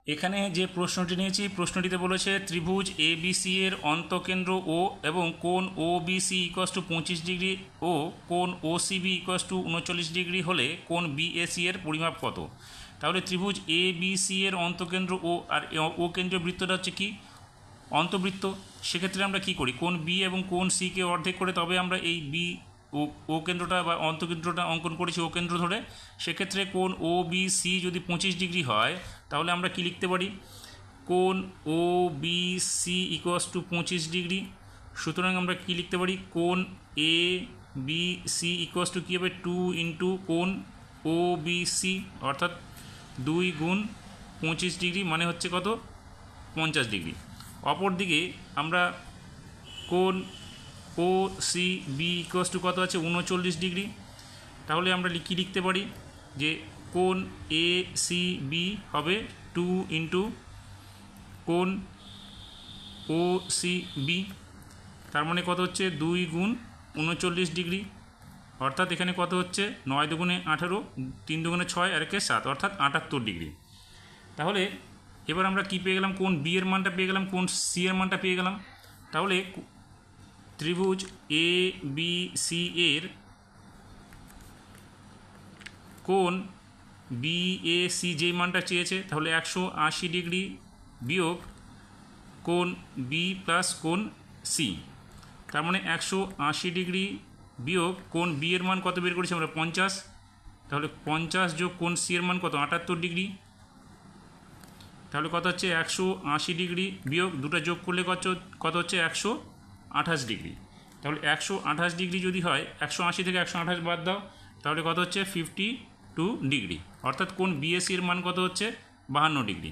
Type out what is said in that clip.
এখানে যে প্রশ্নটি নিয়েছি, প্রশ্নটিতে বলেছে ত্রিভুজ এবিসি এর অন্তঃকেন্দ্র ও এবং কোণ ও বিসি ইকস টু 25 ডিগ্রি ও কোণ ও সিবি ইকস টু 39 ডিগ্রি হলে কোণ বিএসি এর পরিমাপ কত। তাহলে ত্রিভুজ এবিসি এর অন্তঃকেন্দ্র ও আর ও কেন্দ্রীয় বৃত্তটা হচ্ছে কি অন্তবৃত্ত। সেক্ষেত্রে আমরা কি করি, কোণ বি এবং কোণ সিকে অর্ধেক করে তবে আমরা এই বি ও কেন্দ্রটা বা অন্তকেন্দ্রটা অঙ্কন করেছি ও কেন্দ্র ধরে। সেক্ষেত্রে কোণ ও বি সি যদি 25 ডিগ্রি হয় তাহলে আমরা কি লিখতে পারি, কোণ O B C equals to 25 degree. সুতরাং আমরা কি লিখতে পারি, কোণ A B C equals to কী হবে 2 ইন্টু কোণ ও বি সি, অর্থাৎ 2 গুণ 25 ডিগ্রি মানে হচ্ছে কত 50 ডিগ্রি। অপরদিকে আমরা কোণ ও সি বি ইকুয়ালস টু কত আছে 39 ডিগ্রি। তাহলে আমরা কি লিখতে পারি যে কোণ এ সি বি হবে 2 ইন্টু কোণ ও সি বি, তার মানে কত হচ্ছে 2 গুণ 39 ডিগ্রি, অর্থাৎ এখানে কত হচ্ছে 9 দুগুণে 18, 3 দুগুণে 6 আর 1 7, অর্থাৎ 78 ডিগ্রি। তাহলে এবার আমরা কি পেয়ে গেলাম, কোণ বি এর মানটা পেয়ে গেলাম, কোণ সি এর মানটা পেয়ে গেলাম। তাহলে ত্রিভুজ এ বি সি এর কোণ বি এ সি যেই মানটা চেয়েছে, তাহলে 180 ডিগ্রি বিয়োগ কোণ বি প্লাস কোণ সি, তার মানে 180 ডিগ্রি বিয়োগ কোণ বি এর মান কত বের করেছি আমরা 50, তাহলে 50 যোগ কোণ সি এর মান কত 78 ডিগ্রি। তাহলে কত হচ্ছে 180 ডিগ্রি বিয়োগ দুটো যোগ করলে কত হচ্ছে 128 ডিগ্রি। তাহলে 128 ডিগ্রি যদি হয়, 180 থেকে 128 বাদ দাও, তাহলে কত হচ্ছে 52 ডিগ্রি, অর্থাৎ কোণ বিএসি এর মান কত হচ্ছে 52 ডিগ্রি।